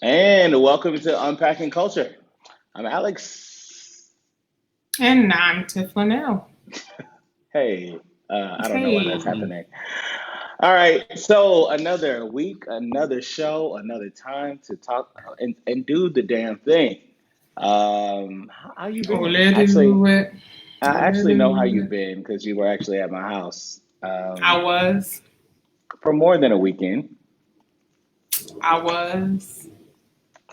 And welcome to Unpacking Culture. I'm Alex. And I'm Tiffanie. Hey, I don't know why that's Hey. happening. All right, so another week, another show, another time to talk and do the damn thing. How you Oh, been? let it Actually, do it. I Let actually it know how do you've it. been because you were actually at my house I was. for more than a weekend. I was.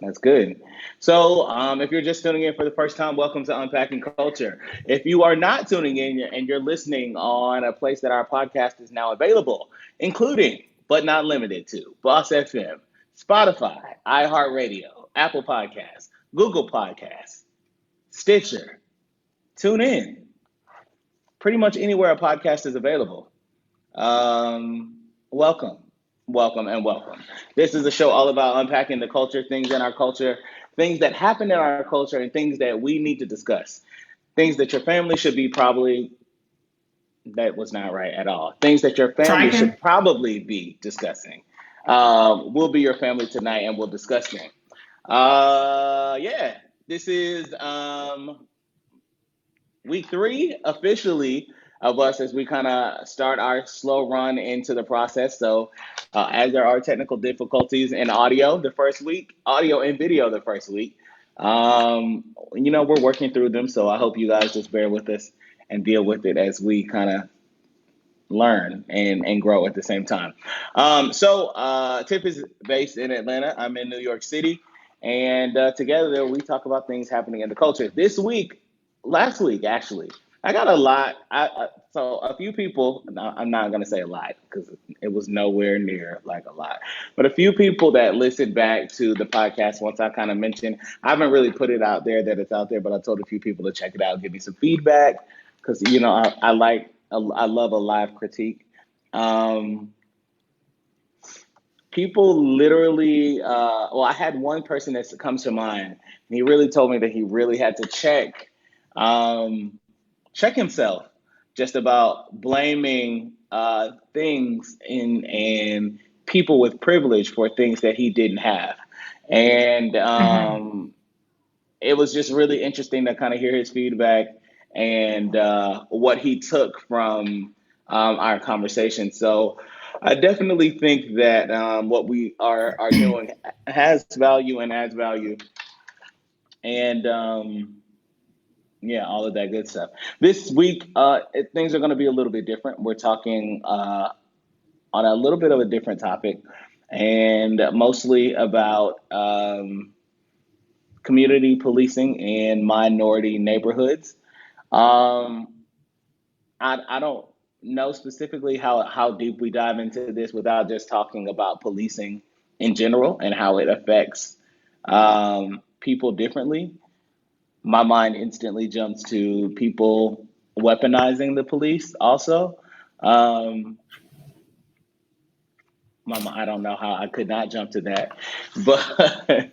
That's good. So, if you're just tuning in for the first time, welcome to Unpacking Culture. If you are not tuning in and you're listening on a place that our podcast is now available, including but not limited to Boss FM, Spotify, iHeartRadio, Apple Podcasts, Google Podcasts, Stitcher, tune in. Pretty much anywhere a podcast is available. Welcome, welcome, and welcome. This is a show all about unpacking the culture, things in our culture, things that happen in our culture, and things that we need to discuss. Things that your family should be probably, that was not right at all. Things that your Try family again. should probably be discussing. We'll be your family tonight and we'll discuss them. Yeah, this is week three officially of us as we kind of start our slow run into the process. So, as there are technical difficulties in audio the first week, audio and video the first week, we're working through them. So, I hope you guys just bear with us and deal with it as we kind of learn and grow at the same time. Tiff is based in Atlanta. I'm in New York City. And together we talk about things happening in the culture. This week, last week actually, I got a lot. So a few people, I'm not going to say a lot because it was nowhere near like a lot, but a few people that listened back to the podcast once I kind of mentioned, I haven't really put it out there that it's out there, but I told a few people to check it out, give me some feedback because I love a live critique. Um, People literally, I had one person that comes to mind, and he really told me that he really had to um, check himself just about blaming things and people with privilege for things that he didn't have. And Hmm. it was just really interesting to kind of hear his feedback and what he took from our conversation. So I definitely think that what we are doing has value and adds value, and yeah, all of that good stuff. This week, things are going to be a little bit different. We're talking on a little bit of a different topic, and mostly about community policing in minority neighborhoods. Um, I don't know specifically how deep we dive into this without just talking about policing in general and how it affects people differently. My mind instantly jumps to people weaponizing the police also. Um, I don't know how I could not jump to that. But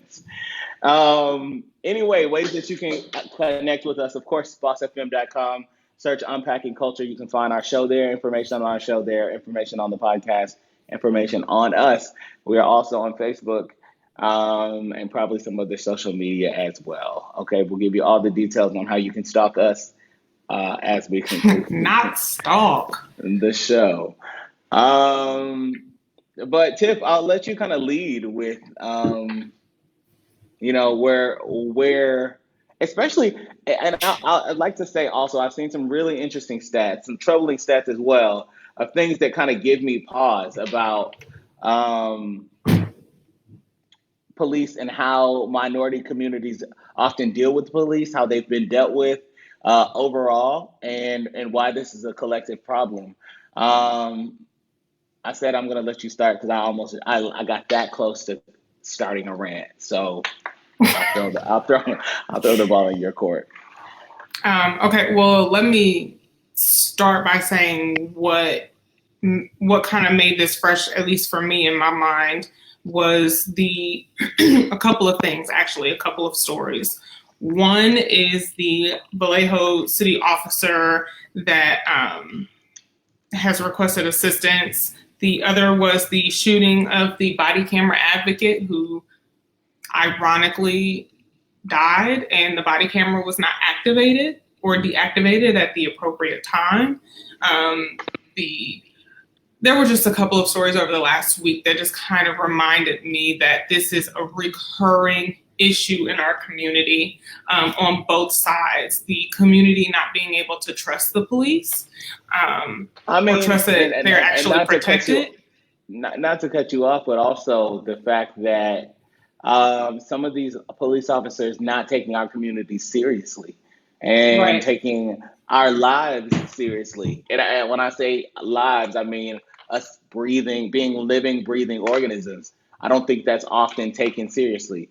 anyway, ways that you can connect with us, of course, bossfm.com. Search Unpacking Culture. You can find our show there, information on our show there, information on the podcast, information on us. We are also on Facebook and probably some other social media as well. Okay, we'll give you all the details on how you can stalk us as we conclude Not stalk. the show. Um, but Tiff, I'll let you kind of lead with where especially, and I'd like to say also I've seen some really interesting stats, some troubling stats as well, of things that kind of give me pause about um, police and how minority communities often deal with police, how they've been dealt with overall, and why this is a collective problem. um, I said I'm gonna let you start because I got that close to starting a rant. So I'll throw the ball in your court. Okay, well, let me start by saying what kind of made this fresh, at least for me in my mind, was the a couple of things, actually, a couple of stories. One is the Vallejo city officer that has requested assistance. The other was the shooting of the body camera advocate who ironically died and the body camera was not activated or deactivated at the appropriate time. There were just a couple of stories over the last week that just kind of reminded me that this is a recurring issue in our community, on both sides. The community not being able to trust the police, or trust that they're actually protected. Not to cut you off, but also the fact that some of these police officers not taking our community seriously and Right. taking our lives seriously. And when I say lives, I mean us being living, breathing organisms. I don't think that's often taken seriously.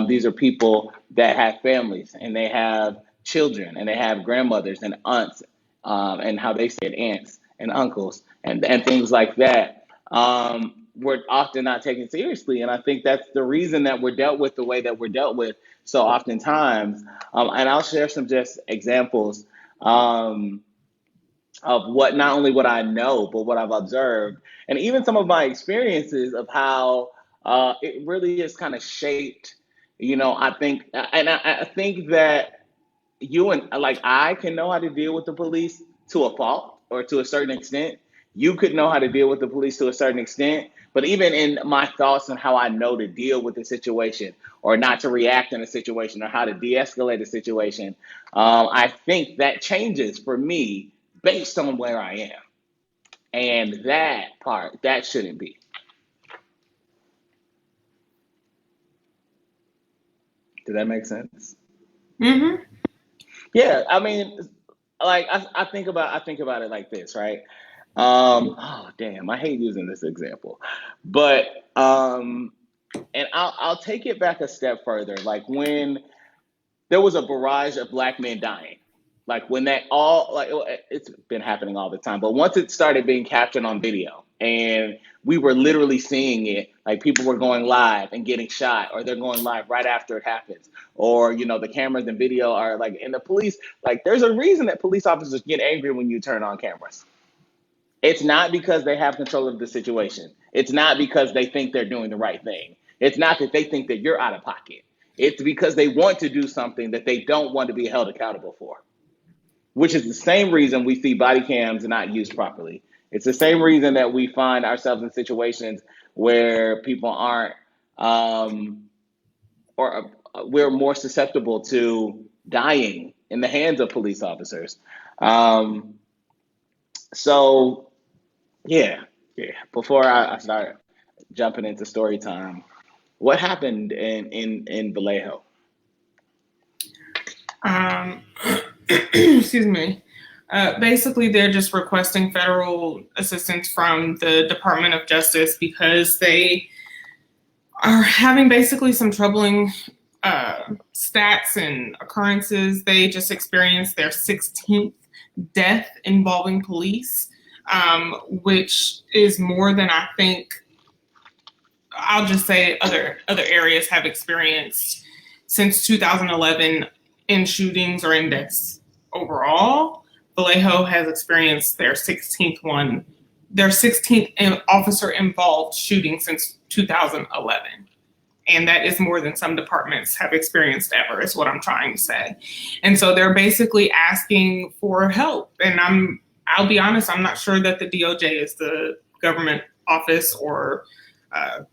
These are people that have families and they have children and they have grandmothers and aunts, and how they said aunts and uncles and things like that. We're often not taken seriously. And I think that's the reason that we're dealt with the way that we're dealt with so oftentimes. And I'll share some just examples of what, not only what I know, but what I've observed, and even some of my experiences of how it really is kind of shaped. I think, and I think that you and like I can know how to deal with the police to a fault or to a certain extent. You could know how to deal with the police to a certain extent, but even in my thoughts on how I know to deal with the situation or not to react in a situation or how to de-escalate a situation, I think that changes for me based on where I am. And that part, that shouldn't be. Does that make sense? Mm-hmm. Yeah, I mean, like I think about it like this, right? Oh damn, I hate using this example, but and I'll take it back a step further. Like when there was a barrage of black men dying, like when that all like it's been happening all the time, but once it started being captured on video and we were literally seeing it, like people were going live and getting shot, or they're going live right after it happens, or the cameras and video are like, and the police, like there's a reason that police officers get angry when you turn on cameras. It's not because they have control of the situation. It's not because they think they're doing the right thing. It's not that they think that you're out of pocket. It's because they want to do something that they don't want to be held accountable for, which is the same reason we see body cams not used properly. It's the same reason that we find ourselves in situations where people aren't, or we're more susceptible to dying in the hands of police officers. Um, so yeah, yeah. Before I start jumping into story time, what happened in Vallejo? Um, excuse me. Basically, they're just requesting federal assistance from the Department of Justice because they are having basically some troubling stats and occurrences. They just experienced their 16th death involving police, which is more than I think, I'll just say, other areas have experienced since 2011 in shootings or in deaths overall. Vallejo has experienced their 16th officer involved shooting since 2011. And that is more than some departments have experienced ever, is what I'm trying to say. And so they're basically asking for help. And I'll be honest, I'm not sure that the DOJ is the government office or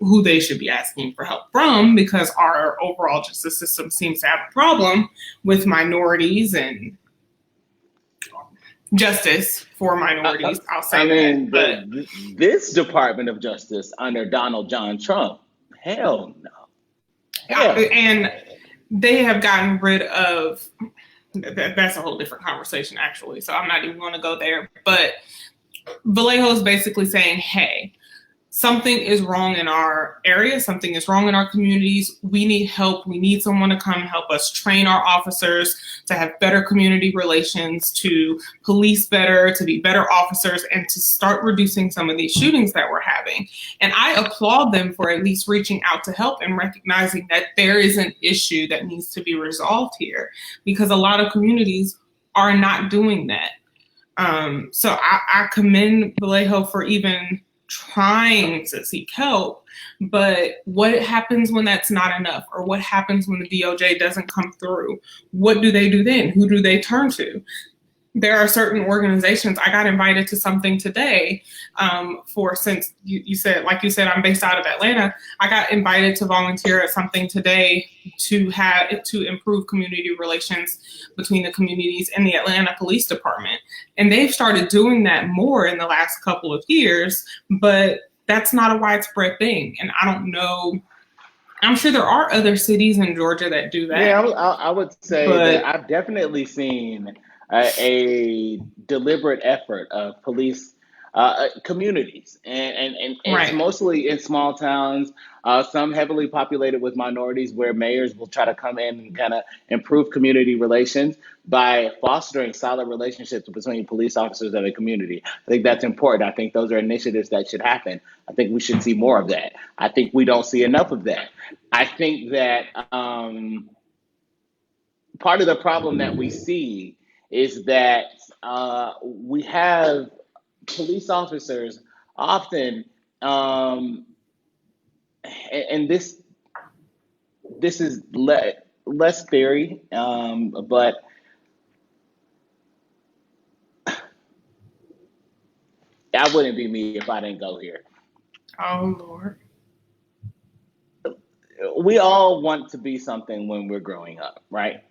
who they should be asking for help from, because our overall justice system seems to have a problem with minorities and justice for minorities. I'll say that. But this Department of Justice under Donald John Trump, hell no. And they have gotten rid of, that's a whole different conversation, actually. So I'm not even going to go there. But Vallejo is basically saying, hey, something is wrong in our area. Something is wrong in our communities. We need help. We need someone to come help us train our officers to have better community relations, to police better, to be better officers, and to start reducing some of these shootings that we're having. And I applaud them for at least reaching out to help and recognizing that there is an issue that needs to be resolved here, because a lot of communities are not doing that. So I commend Vallejo for even trying to seek help. But what happens when that's not enough? Or what happens when the DOJ doesn't come through? What do they do then? Who do they turn to? There are certain organizations. I got invited to something today for, since you said, like you said, I'm based out of Atlanta. I got invited to volunteer at something today to improve community relations between the communities and the Atlanta Police Department. And they've started doing that more in the last couple of years, but that's not a widespread thing. And I don't know. I'm sure there are other cities in Georgia that do Yeah, that, I would say that but I've definitely seen a deliberate effort of police communities, and it's right. mostly in small towns, some heavily populated with minorities, where mayors will try to come in and kind of improve community relations by fostering solid relationships between police officers and the community. I think that's important. I think those are initiatives that should happen. I think we should see more of that. I think we don't see enough of that. I think that part of the problem that we see is that we have police officers often, um, and this is less theory, but I wouldn't be me if I didn't go here. Oh Lord. We all want to be something when we're growing up, right?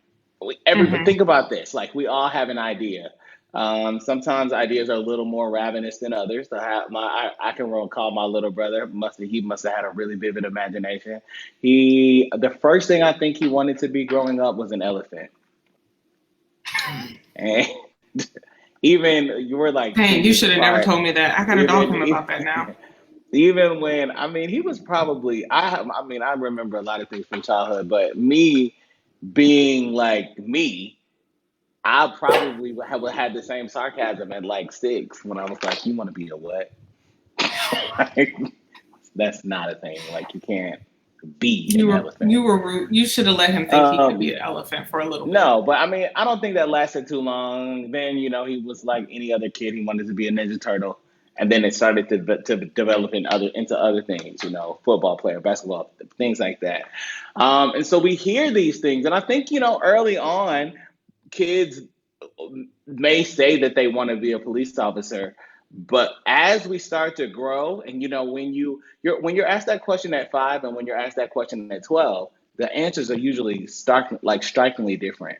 Everybody, Mm-hmm. think about this. Like, we all have an idea. Sometimes ideas are a little more ravenous than others. I can recall my little brother. He must have had a really vivid imagination. The first thing I think he wanted to be growing up was an elephant. And even you were like two Dang, you years should have never apart. told me that. I gotta dog Even him about that now. even when, I mean, he was probably, I mean, I remember a lot of things from childhood, but me being like me, I probably would have had the same sarcasm at like 6 when I was like, "You want to be a what?" Like, that's not a thing. Like, you can't be You an were elephant. you were rude. You should have let him think he could be Um, an elephant for a little bit. no, but I mean, I don't think that lasted too long. Then, he was like any other kid. He wanted to be a Ninja Turtle, and then it started to develop into other things. Football player, basketball, things like that. And so we hear these things, and I think early on, kids may say that they want to be a police officer, but as we start to grow, and when you're asked that question at 5 and when you're asked that question at 12, the answers are usually strikingly different.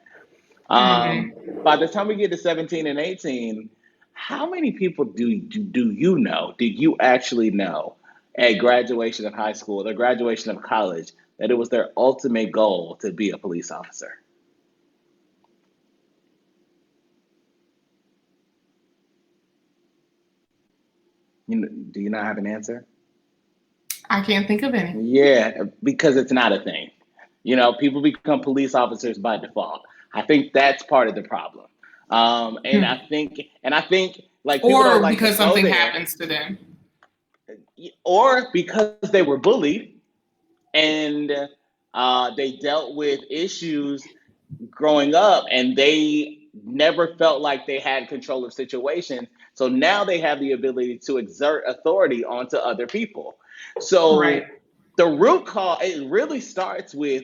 Mm-hmm. By the time we get to 17 and 18, how many people do you know? Did you actually know at graduation of high school or graduation of college that it was their ultimate goal to be a police officer? Do you not have an answer? I can't think of any. Yeah, because it's not a thing. People become police officers by default. I think that's part of the problem. And Hmm. I think like people don't Or like to because go something there, happens to them. or because they were bullied and they dealt with issues growing up and they never felt like they had control of situations. So now they have the ability to exert authority onto other people. Right. So the root cause, it really starts with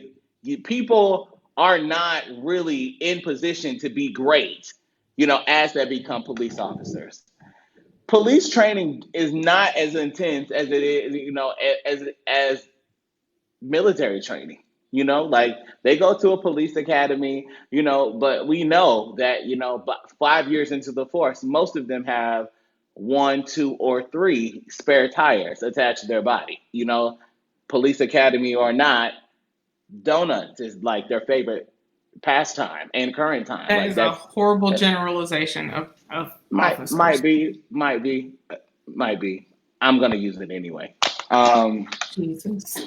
people are not really in position to be great, as they become police officers. Police training is not as intense as it is, as military training. Like, they go to a police academy, but we know that, but 5 years into the force, most of them have one, two, or three spare tires attached to their body. Police academy or not, donuts is like their favorite pastime and current time. That Like, is a horrible that generalization of might officers. might be might be might be. I'm gonna use it anyway. Um, Jesus.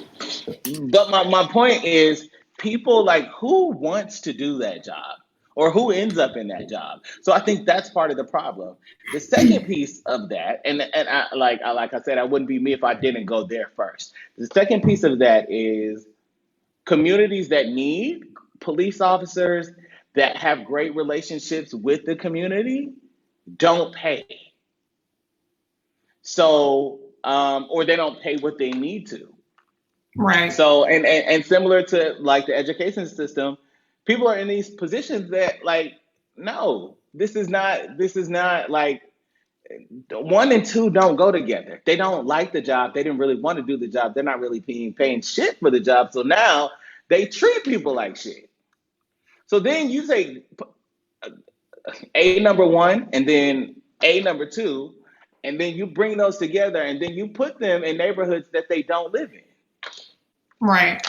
But my point is, people, like, who wants to do that job or who ends up in that job. So I think that's part of the problem. The second piece of that, and like I said, I wouldn't be me if I didn't go there first. The second piece of that is communities that need police officers that have great relationships with the community don't pay. So or they don't pay what they need to. Right. So, and similar to like the education system, people are in these positions that like, no, this is not like one and two don't go together. They don't like the job. They didn't really want to do the job. They're not really paying shit for the job. So now they treat people like shit. So then you take A number one and then A number two, and then you bring those together and then you put them in neighborhoods that they don't live in. Right.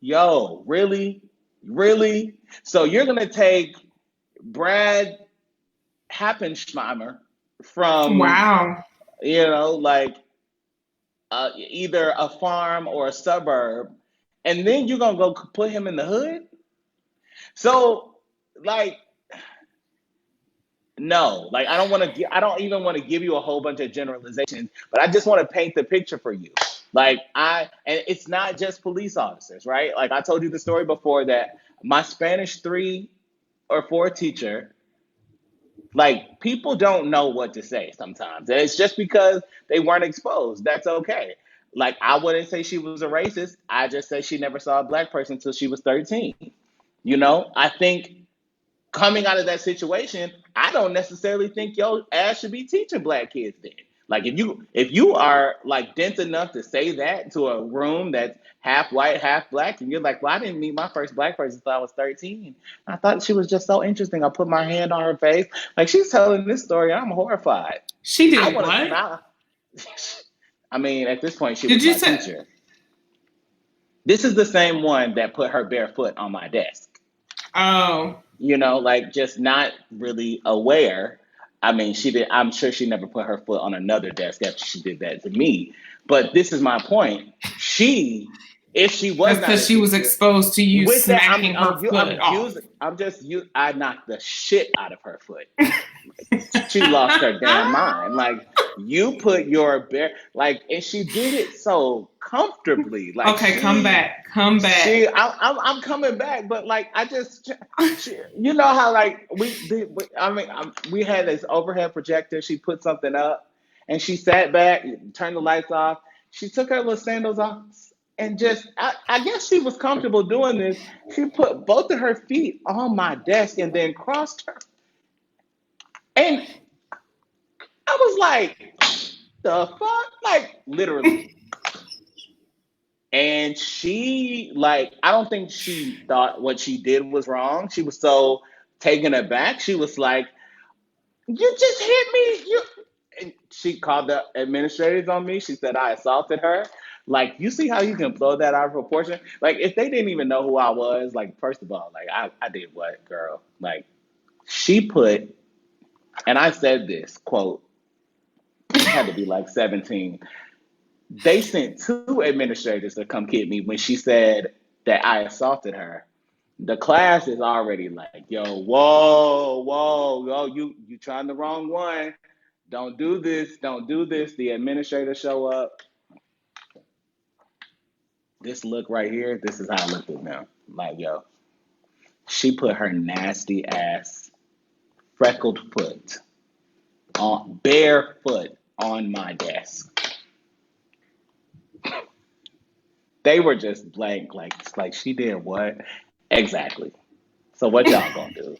Yo, really? Really? So you're gonna take Brad Happenschmeimer from, Wow. like either a farm or a suburb, and then you're gonna go put him in the hood? So, like, no, like I don't even want to give you a whole bunch of generalizations, but I just want to paint the picture for you. And it's not just police officers, right? Like I told you the story before that my Spanish 3 or 4 teacher, like people don't know what to say sometimes. And it's just because they weren't exposed. That's okay. Like I wouldn't say she was a racist. I just say she never saw a black person until she was 13. I think coming out of that situation, I don't necessarily think your ass should be teaching black kids then. Like if you are like dense enough to say that to a room that's half white, half black, and you're like, well, I didn't meet my first black person until I was 13. I thought she was just so interesting. I put my hand on her face. Like she's telling this story, and I'm horrified. She I did want to what? smile. I mean, at this point, she Did was you my say? teacher. This is the same one that put her bare foot on my desk. Oh. Like just not really aware. I mean, she did. I'm sure she never put her foot on another desk after she did that to me. But this is my point. If she was That's not because a she was teacher, exposed to you with that, smacking her foot off. I knocked the shit out of her foot. She lost her damn mind. Like you put your bare, like, and she did it so comfortably. Like Okay, come back. Come back. I'm coming back, but like I just, you know how like I mean, we had this overhead projector. She put something up, and she sat back, turned the lights off. She took her little sandals off, and just, I guess she was comfortable doing this. She put both of her feet on my desk and then crossed her, and I was like, the fuck, like literally. And she, like, I don't think she thought what she did was wrong. She was so taken aback. She was like, you just hit me. And she called the administrators on me. She said I assaulted her. Like, you see how you can blow that out of proportion? Like, if they didn't even know who I was, like, first of all, like, I did what, girl? Like, she put, and I said this, quote, I had to be like 17. They sent 2 administrators to come get me when she said that I assaulted her. The class is already like, yo, whoa, whoa, yo, you trying the wrong one. Don't do this. Don't do this. The administrator show up. This look right here, this is how I looked at them. Like, yo, she put her nasty ass freckled foot on barefoot on my desk. They were just blank, like she did what? Exactly. So what y'all gonna do?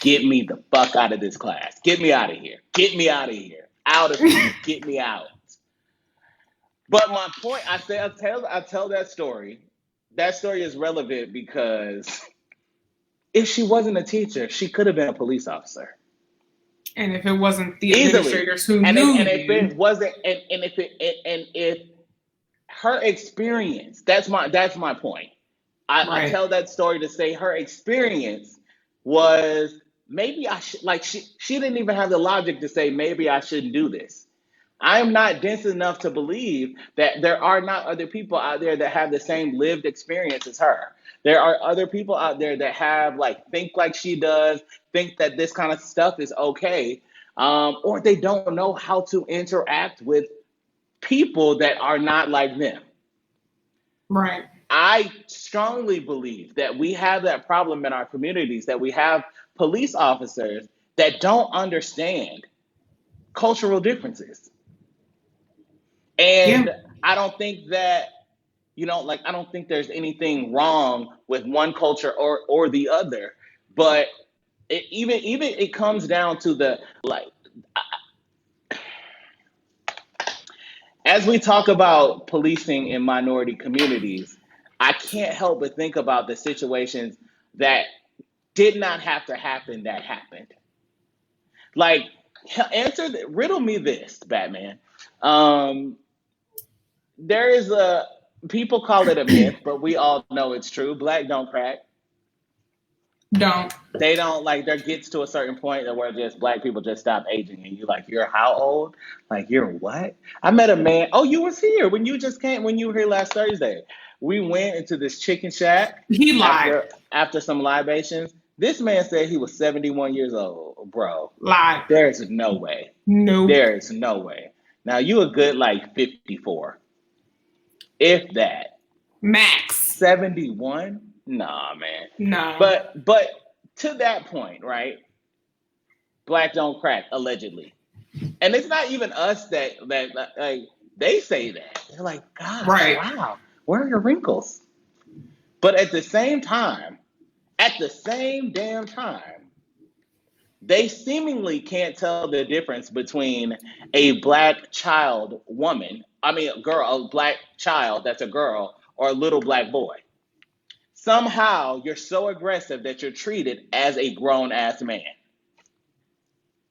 Get me the fuck out of this class. Get me out of here. Get me out of here. Out of here. Get me out. But my point, I tell that story. That story is relevant because if she wasn't a teacher, she could have been a police officer. And if it wasn't the Easily. administrators who And if knew and if you, it wasn't and if her experience, that's my point. I right, tell that story to say her experience was maybe I should, like she didn't even have the logic to say maybe I shouldn't do this. I am not dense enough to believe that there are not other people out there that have the same lived experience as her. There are other people out there that have think like she does, think that this kind of stuff is okay, or they don't know how to interact with people that are not like them. right, I strongly believe that we have that problem in our communities, that we have police officers that don't understand cultural differences. Yeah. And I don't think that, like, I don't think there's anything wrong with one culture or the other. But even it comes down to the, like, as we talk about policing in minority communities, I can't help but think about the situations that did not have to happen that happened. Like, riddle me this, Batman. Um, there is a, people call it a myth, but we all know it's true. Black don't crack. Don't. They don't, like, there gets to a certain point where just black people just stop aging, and you're like, you're how old? Like, you're what? I met a man. Oh, you was here when you just came, when you were here last Thursday. We went into this chicken shack He lied. after some libations. This man said he was 71 years old, bro. Lied. There's no way. Nope. There's no way. Now you a good like 54, if that. Max. 71? Nah, man. No. But to that point, right? Black don't crack, allegedly. And it's not even us that like, they say that. They're like, God, right. Wow, where are your wrinkles? But at the same damn time, they seemingly can't tell the difference between a black child woman, a girl, a black child that's a girl, or a little black boy. Somehow you're so aggressive that you're treated as a grown ass man.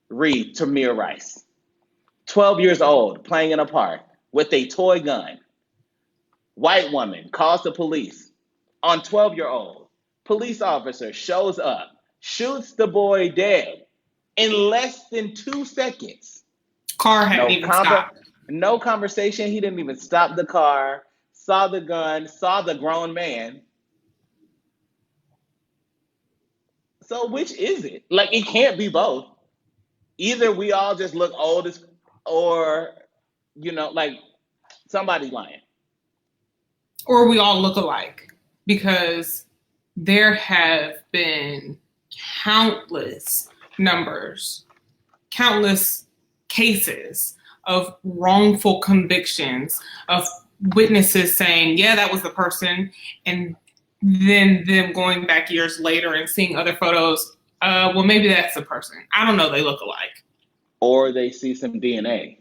Read Tamir Rice. 12 years old, playing in a park with a toy gun. White woman calls the police on 12-year-old. Police officer shows up, shoots the boy dead in less than 2 seconds. Car hadn't even stopped. No conversation. He didn't even stop the car, saw the gun, saw the grown man. So which is it? Like, it can't be both. Either we all just look old as, or, like, somebody's lying. Or we all look alike, because there have been countless cases of wrongful convictions of witnesses saying, yeah, that was the person, and then them going back years later and seeing other photos. Well, maybe that's the person. I don't know. They look alike. Or they see some DNA.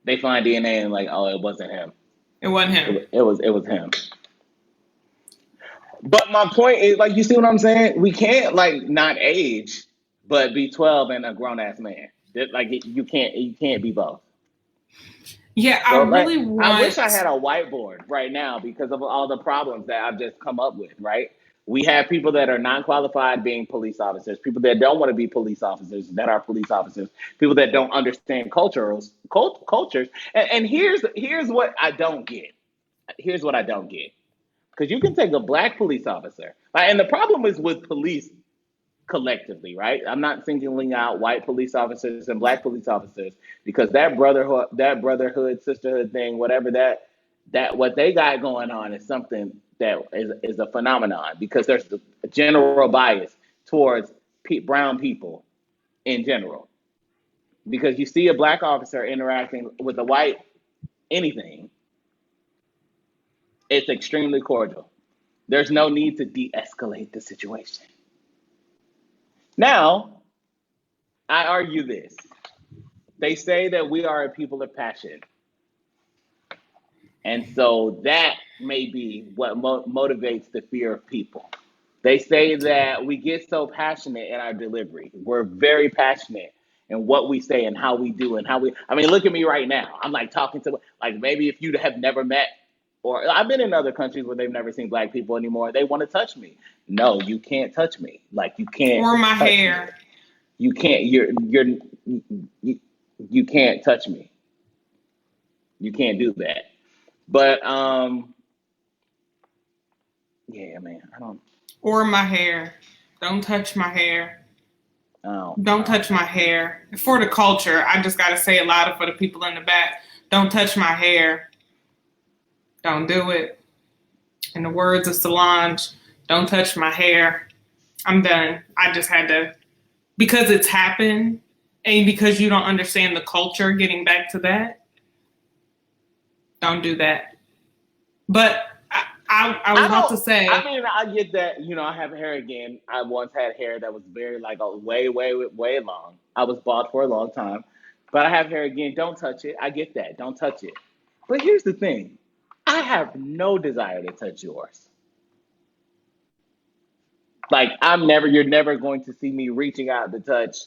They find DNA and like, oh, it wasn't him. It wasn't him. It was him. But my point is, like, you see what I'm saying? We can't, like, not age, but be 12 and a grown ass man. Like, you can't be both. Yeah, So, I wish I had a whiteboard right now because of all the problems that I've just come up with, right? We have people that are not qualified being police officers, people that don't want to be police officers that are police officers, people that don't understand cultures. And here's what I don't get. Here's what I don't get. Because you can take a black police officer, and the problem is with police collectively, right? I'm not singling out white police officers and black police officers, because that brotherhood, sisterhood thing, whatever that what they got going on is something that is a phenomenon, because there's a general bias towards brown people in general. Because you see a black officer interacting with a white anything, it's extremely cordial. There's no need to de-escalate the situation. Now, I argue this. They say that we are a people of passion. And so that may be what motivates the fear of people. They say that we get so passionate in our delivery. We're very passionate in what we say and how we do and how we, look at me right now. I'm like talking to, like, maybe if you have never met, or I've been in other countries where they've never seen black people anymore. They want to touch me. No, you can't touch me. Like, you can't. Or my hair. Me. You can't. You can't touch me. You can't do that. But yeah, man. I don't. Or my hair. Don't touch my hair. Don't touch my hair. For the culture, I just got to say it louder for the people in the back. Don't touch my hair. Don't do it. In the words of Solange, don't touch my hair. I'm done. I just had to, because it's happened, and because you don't understand the culture, getting back to that, Don't do that. But I was I about to don't. I say, mean, I get that. I have hair again. I once had hair that was very like way, way, way long. I was bald for a long time, but I have hair again. Don't touch it. I get that. Don't touch it. But here's the thing. I have no desire to touch yours. Like I'm never. You're never going to see me reaching out to touch.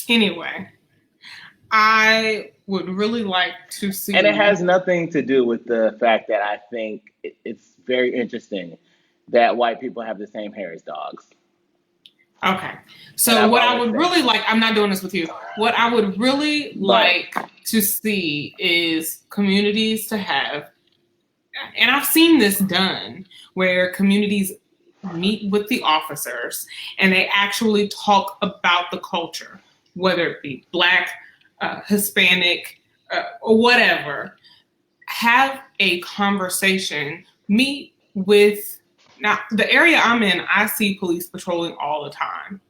anyway, I would really like to And it has see. nothing to do with the fact that I think it's very interesting that white people have the same hair as dogs. Okay. And So I've what I always would said really that. like, I'm not doing this with you. What I would really But like to see is communities to have, and I've seen this done, where communities meet with the officers and they actually talk about the culture, whether it be Black, Hispanic, or whatever. Have a conversation, meet with, now the area I'm in, I see police patrolling all the time.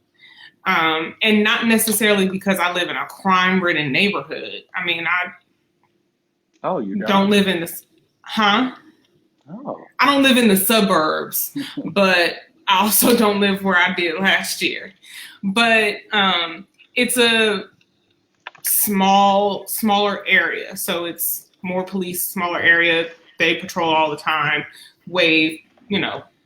And not necessarily because I live in a crime ridden neighborhood. I mean, I oh, you don't don't? live in this, huh? Oh. I don't live in the suburbs, but I also don't live where I did last year. But it's a smaller area. So it's more police, smaller area. They patrol all the time, wave,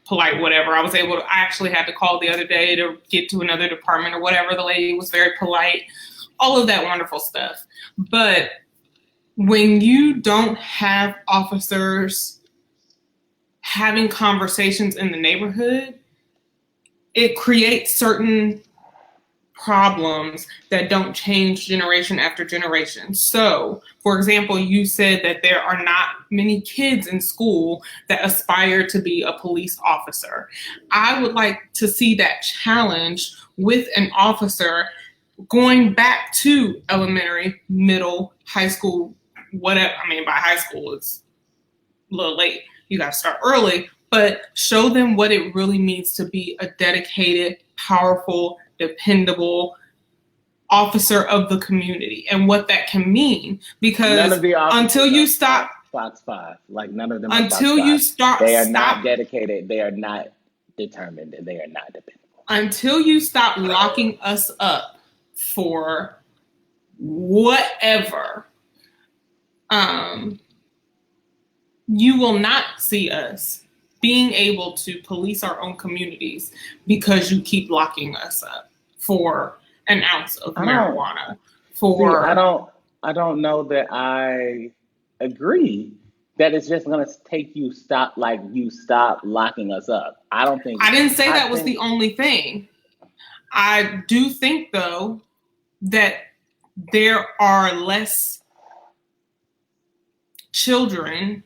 polite, whatever. I actually had to call the other day to get to another department or whatever. The lady was very polite, all of that wonderful stuff. But when you don't have officers having conversations in the neighborhood, it creates certain problems that don't change generation after generation. So, for example, you said that there are not many kids in school that aspire to be a police officer. I would like to see that challenge with an officer going back to elementary, middle, high school, whatever. I mean, by high school, it's a little late. You got to start early, but show them what it really means to be a dedicated, powerful, dependable officer of the community and what that can mean. None Because of the until officers you are stop, Fox 5. Like, none of them are Fox until you 5. start, They are not stop, dedicated. They are not determined. And they are not dependable. until you stop locking us up for whatever, um, you will not see us being able to police our own communities because you keep locking us up for an ounce of I don't marijuana. see. I For don't. I don't know that I agree that it's just gonna take you stop locking us up. I don't think. I didn't say I that was the think. only thing. I do think though that there are less children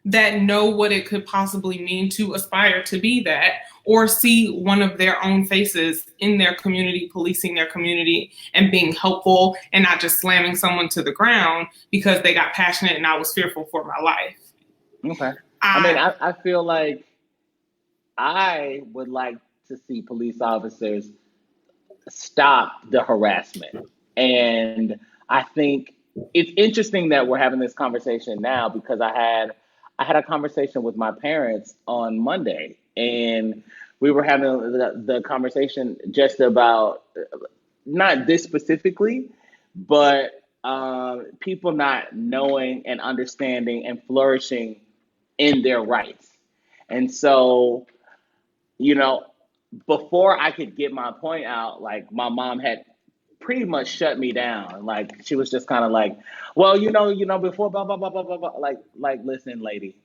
that know what it could possibly mean to aspire to be that, or see one of their own faces in their community, policing their community and being helpful and not just slamming someone to the ground because they got passionate and I was fearful for my life. Okay. I mean, I I feel like I would like to see police officers stop the harassment. And I think it's interesting that we're having this conversation now because I had a conversation with my parents on Monday, and we were having the conversation just about not this specifically, but people not knowing and understanding and flourishing in their rights. And so, you know, before I could get my point out, like my mom had pretty much shut me down. Like she was just kind of like, well, before blah blah blah blah blah blah. Like, listen, lady,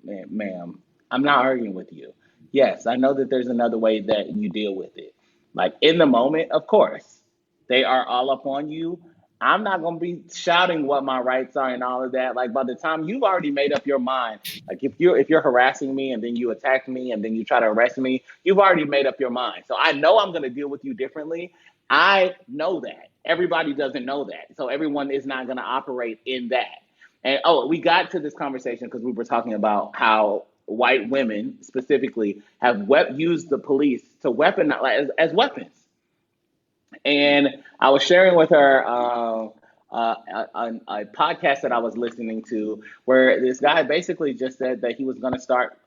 ma'am, I'm not arguing with you. Yes, I know that there's another way that you deal with it. Like in the moment, of course, they are all up on you. I'm not gonna be shouting what my rights are and all of that. Like by the time you've already made up your mind, like if you're harassing me and then you attack me and then you try to arrest me, you've already made up your mind. So I know I'm gonna deal with you differently. I know that. Everybody doesn't know that. So everyone is not gonna operate in that. And we got to this conversation because we were talking about how white women specifically have used the police to weaponize as weapons. And I was sharing with her a podcast that I was listening to where this guy basically just said that he was going to start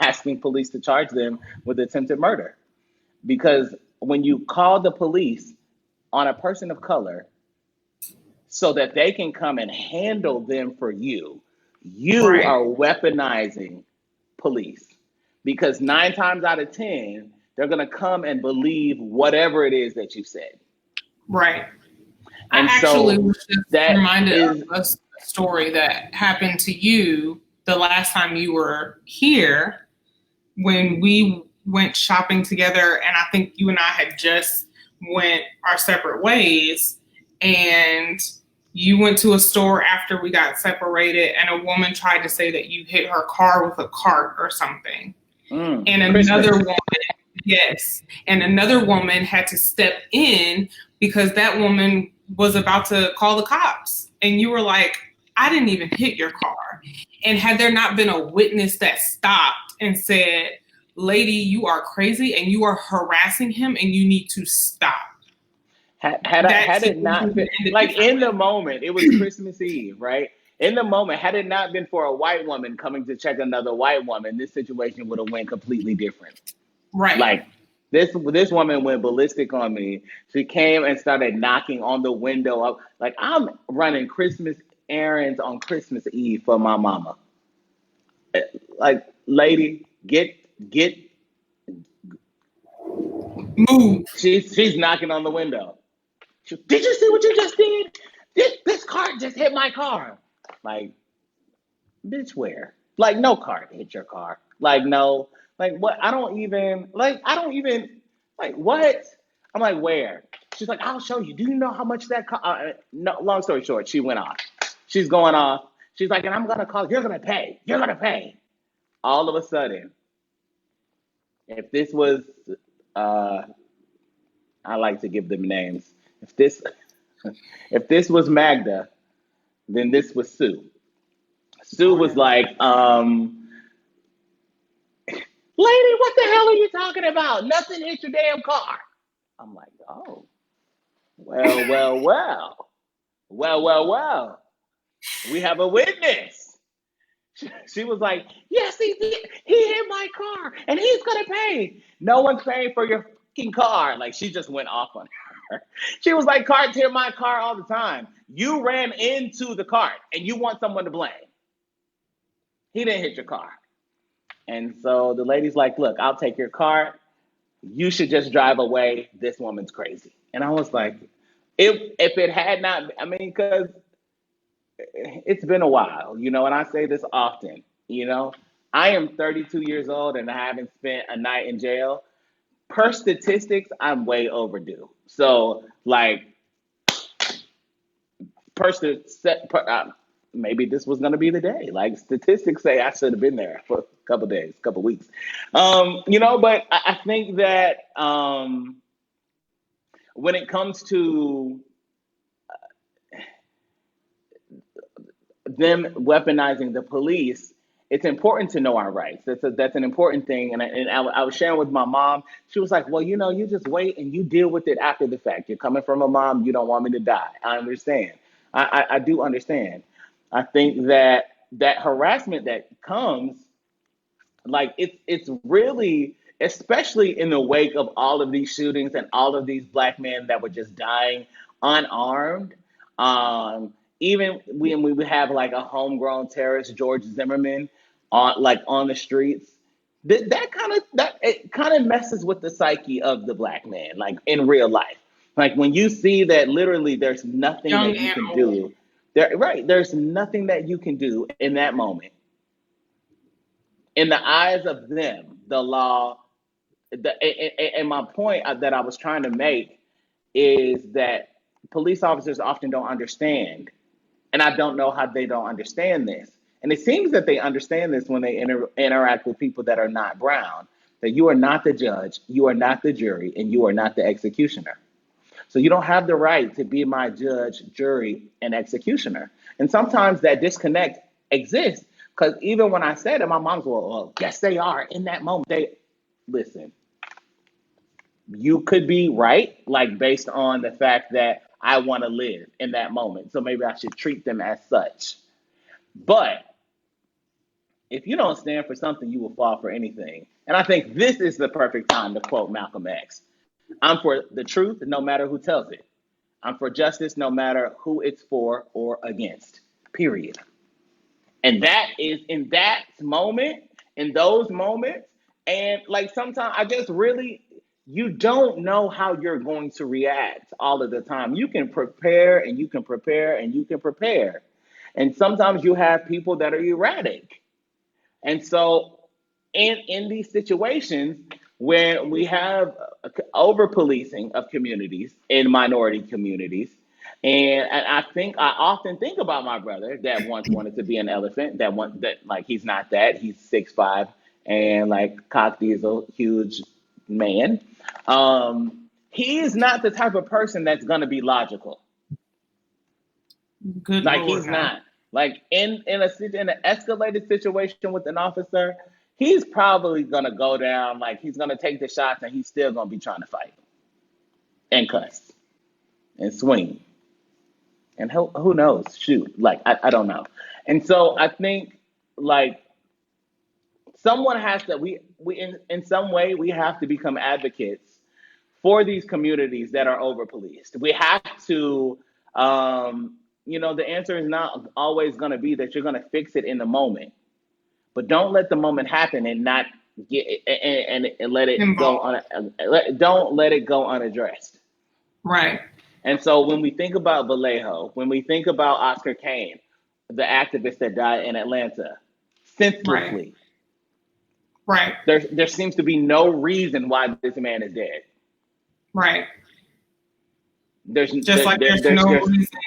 asking police to charge them with attempted murder. Because when you call the police on a person of color so that they can come and handle them for you, you Right. are weaponizing police. Because 9 times out of 10, they're going to come and believe whatever it is that you said. Right. I And actually so was just that reminded is, of a story that happened to you the last time you were here when we went shopping together, and I think you and I had just went our separate ways, and you went to a store after we got separated, and a woman tried to say that you hit her car with a cart or something. And another Christmas. woman, yes, and another woman had to step in because that woman was about to call the cops. And you were like, I didn't even hit your car. And had there not been a witness that stopped and said, lady, you are crazy and you are harassing him and you need to stop, that Had it situation not would been have ended like in the differently. moment, it was Christmas Eve, right? In the moment, had it not been for a white woman coming to check another white woman, this situation would have went completely different. Right. Like this woman went ballistic on me. She came and started knocking on the window up. Like I'm running Christmas errands on Christmas Eve for my mama. Like, lady, get. Move. She's knocking on the window. Did you see what you just did? This car just hit my car. Like, bitch, where? Like, no car hit your car. Like, no. Like, what? I don't even, like, what? I'm like, where? She's like, I'll show you. Do you know how much that car? No, long story short, she went off. She's going off. She's like, and I'm going to call, you're going to pay. You're going to pay. All of a sudden, if this was, uh, I like to give them names. If this, if this was Magda, then this was Sue. Sue was like, lady, what the hell are you talking about? Nothing hit your damn car. I'm like, oh, well, well, well, well, well, well. We have a witness. She was like, yes, he did. He hit my car and he's going to pay. No one's paying for your fucking car. Like, she just went off on her. She was like, carts hit my car all the time. You ran into the cart and you want someone to blame. He didn't hit your car. And so the lady's like, look, I'll take your car. You should just drive away. This woman's crazy. And I was like, if it had not, I mean, because it's been a while, and I say this often, you know, I am 32 years old and I haven't spent a night in jail. Per statistics, I'm way overdue. So, like, per, st- per maybe this was going to be the day. Like, statistics say I should have been there for a couple days, couple weeks. But I think that when it comes to them weaponizing the police, it's important to know our rights. That's an important thing. And I was sharing with my mom. She was like, "Well, you just wait and you deal with it after the fact. You're coming from a mom. You don't want me to die. I understand. I do understand. I think that harassment that comes, like it's really, especially in the wake of all of these shootings and all of these black men that were just dying unarmed. Even when we would have like a homegrown terrorist, George Zimmerman, on the streets, that it kind of messes with the psyche of the black man, like in real life. Like when you see that literally there's nothing Young that you and can old. do. There's nothing that you can do in that moment in the eyes of them, the law, and my point that I was trying to make is that police officers often don't understand, and I don't know how they don't understand this. And it seems that they understand this when they interact with people that are not brown. That you are not the judge, you are not the jury, and you are not the executioner. So you don't have the right to be my judge, jury, and executioner. And sometimes that disconnect exists because even when I said it, my mom's well, yes, they are in that moment. They listen. you could be right, like based on the fact that I want to live in that moment. So maybe I should treat them as such. But if you don't stand for something, you will fall for anything. And I think this is the perfect time to quote Malcolm X. I'm for the truth, no matter who tells it. I'm for justice, no matter who it's for or against. Period. And that is in that moment, in those moments, and like sometimes I just really, you don't know how you're going to react all of the time. You can prepare and you can prepare and you can prepare. And sometimes you have people that are erratic. And so, in these situations when we have over policing of communities in minority communities, and I think I often think about my brother that once wanted to be an elephant, that like he's not that, he's 6'5" and like cock diesel, huge man. He is not the type of person that's gonna be logical. Good Like Lord, he's no. not. Like in an escalated situation with an officer, he's probably gonna go down. Like he's gonna take the shots, and he's still gonna be trying to fight and cuss and swing. And who knows? Shoot, like I don't know. And so I think like someone has to we in some way we have to become advocates for these communities that are over policed. We have to, the answer is not always going to be that you're going to fix it in the moment, but don't let the moment happen and not get and let it go Involved. on. Don't let it go unaddressed. Right, And so when we think about Vallejo, when we think about Oscar Kane, the activist that died in Atlanta, right, senselessly, right, there seems to be no reason why this man is dead. right. There's Just like there's no there's reason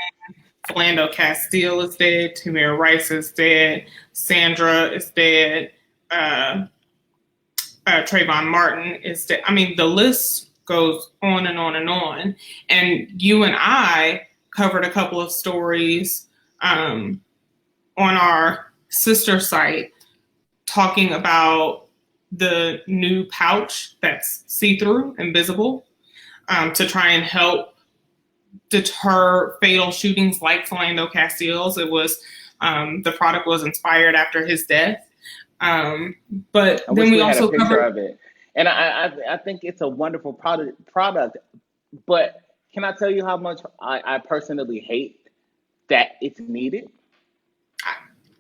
Philando Castile is dead, Tamir Rice is dead, Sandra is dead, uh, Trayvon Martin is dead. I mean, the list goes on and on and on. And you and I covered a couple of stories on our sister site talking about the new pouch that's see-through, invisible, to try and help deter fatal shootings like Philando Castile's. It was the product was inspired after his death. But I then wish we we had a also picture covered of it. And I think it's a wonderful product. But can I tell you how much I personally hate that it's needed?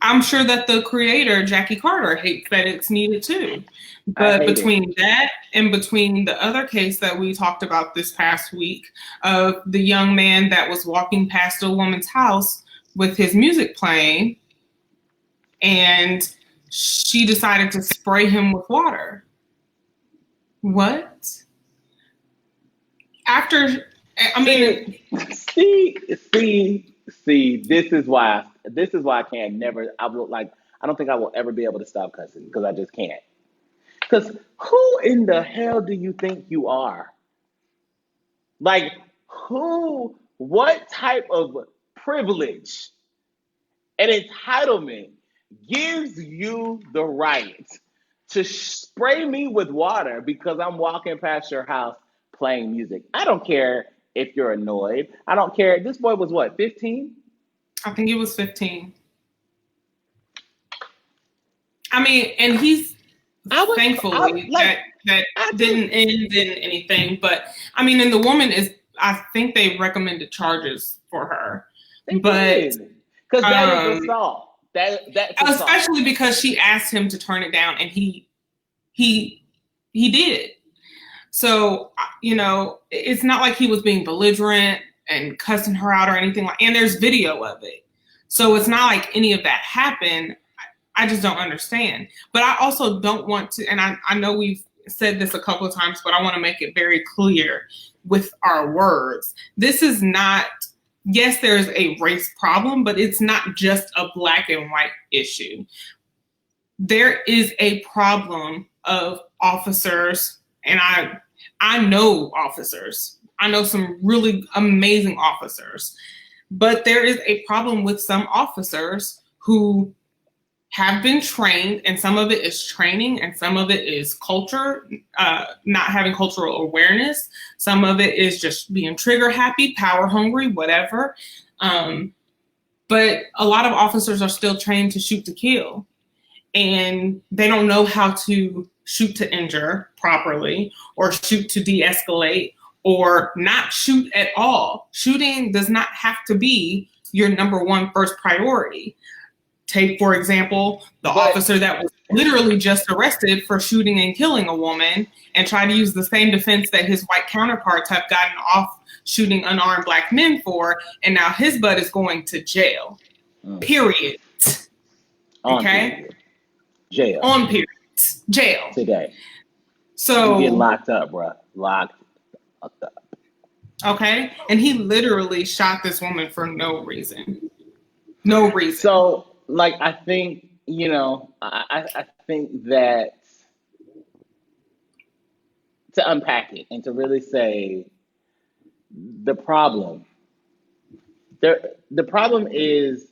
I'm sure that the creator, Jackie Carter, hates that it's needed too. I But hate it. between that and between the other case that we talked about this past week of the young man that was walking past a woman's house with his music playing and she decided to spray him with water. What? After, I mean, See. This is why I can't never. I don't think I will ever be able to stop cussing because I just can't. Because who in the hell do you think you are? Like who? What type of privilege and entitlement gives you the right to spray me with water because I'm walking past your house playing music? I don't care if you're annoyed. I don't care. This boy was what, 15? I think he was 15. I mean, and he's I thankfully like, that I just, didn't end in anything. But I mean, and the woman is, I think they recommended charges for her, they but did. Because that is um, assault. That's assault. especially because she asked him to turn it down, and he he did. So it's not like he was being belligerent and cussing her out or anything like. And there's video of it, so it's not like any of that happened. I just don't understand. But I also don't want to, and I know we've said this a couple of times, but I want to make it very clear with our words. This is not, yes, there's a race problem, but it's not just a black and white issue. There is a problem of officers, and I know officers. I know some really amazing officers, but there is a problem with some officers who have been trained, and some of it is training, and some of it is culture, not having cultural awareness. Some of it is just being trigger happy, power hungry, whatever. But a lot of officers are still trained to shoot to kill, and they don't know how to shoot to injure properly, or shoot to de-escalate, or not shoot at all. Shooting does not have to be your number one first priority. Take, for example, the officer that was literally just arrested for shooting and killing a woman, and try to use the same defense that his white counterparts have gotten off shooting unarmed Black men for, and now his butt is going to jail. Period. Okay? Period. Jail. On period. Jail. Today. So you get locked up, bro. Locked up. Okay? And he literally shot this woman for no reason. No reason. So, like, I think, you know, I think that to unpack it and to really say the problem is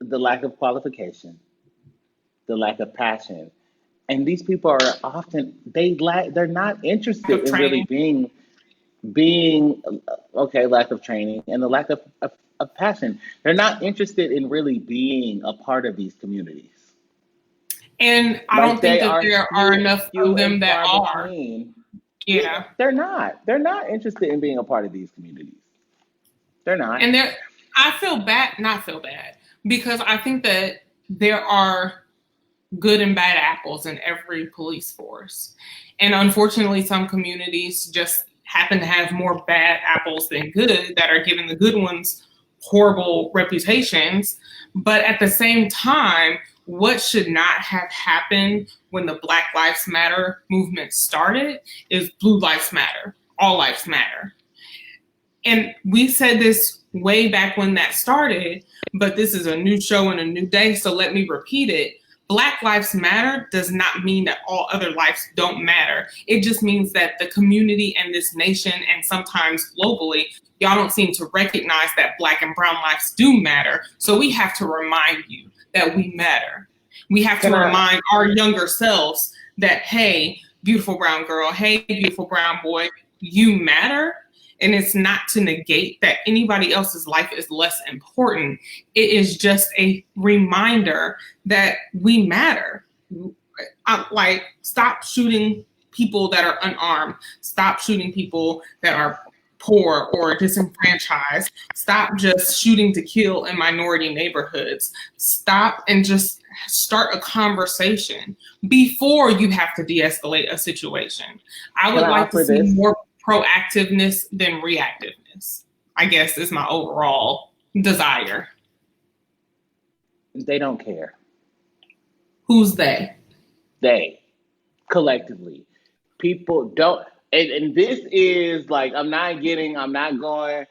the lack of qualification, the lack of passion. And these people are often, they're not interested in really being okay, lack of training and the lack of passion. They're not interested in really being a part of these communities. And I don't think that there are enough of them that are. Yeah. They're not. They're not interested in being a part of these communities. They're not. And I feel bad, not feel bad, because I think that there are good and bad apples in every police force. And unfortunately, some communities just happen to have more bad apples than good that are giving the good ones horrible reputations. But at the same time, what should not have happened when the Black Lives Matter movement started is Blue Lives Matter, all lives matter. And we said this way back when that started, but this is a new show and a new day, so let me repeat it. Black Lives Matter does not mean that all other lives don't matter. It just means that the community and this nation, and sometimes globally, y'all don't seem to recognize that Black and brown lives do matter. So we have to remind you that we matter. We have to remind our younger selves that, hey, beautiful brown girl, hey, beautiful brown boy, you matter. And it's not to negate that anybody else's life is less important. It is just a reminder that we matter. Like, stop shooting people that are unarmed. Stop shooting people that are poor or disenfranchised. Stop just shooting to kill in minority neighborhoods. Stop and just start a conversation before you have to de-escalate a situation. I would like to see more proactiveness than reactiveness, I guess, is my overall desire. They don't care. Who's they? They, collectively. People don't, and this is like, I'm not going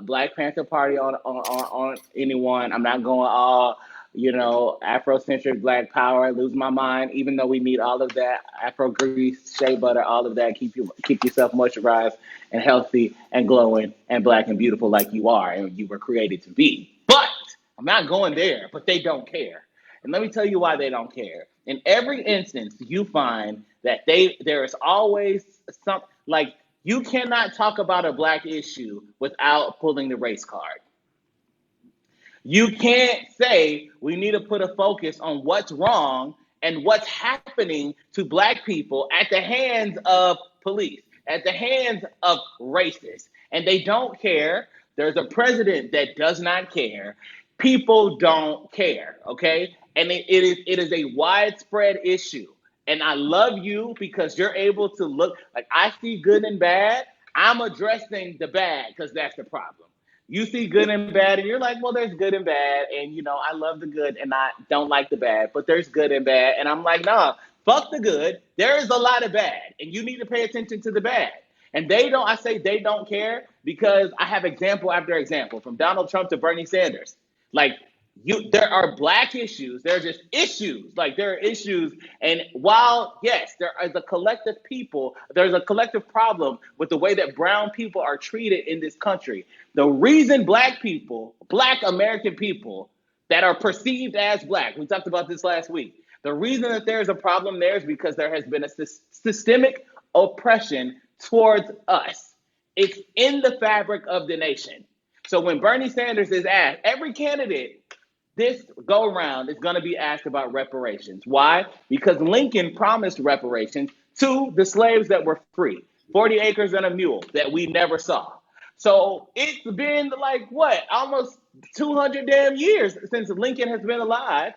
Black Panther Party on anyone. I'm not going all, Afrocentric Black power, lose my mind, even though we need all of that, Afro grease, shea butter, all of that, keep yourself moisturized and healthy and glowing and Black and beautiful like you are and you were created to be. But I'm not going there, but they don't care. And let me tell you why they don't care. In every instance, you find that there is always something, like, you cannot talk about a Black issue without pulling the race card. You can't say we need to put a focus on what's wrong and what's happening to Black people at the hands of police, at the hands of racists. And they don't care. There's a president that does not care. People don't care, okay? And it is a widespread issue. And I love you because you're able to look, like, I see good and bad. I'm addressing the bad because that's the problem. You see good and bad, and you're like, well, there's good and bad, and, I love the good, and I don't like the bad, but there's good and bad. And I'm like, nah, fuck the good. There is a lot of bad, and you need to pay attention to the bad. And I say they don't care because I have example after example, from Donald Trump to Bernie Sanders. Like, there are Black issues. There are just issues. Like, there are issues. And while, yes, there is a collective people, there's a collective problem with the way that brown people are treated in this country. The reason Black American people that are perceived as black. We talked about this last week. The reason that there's a problem there is because there has been a systemic oppression towards us. It's in the fabric of the nation. So when Bernie Sanders is asked, every candidate this go around is going to be asked about reparations. Why? Because Lincoln promised reparations to the slaves that were free, 40 acres and a mule that we never saw. So it's been like what, almost 200 damn years since Lincoln has been alive.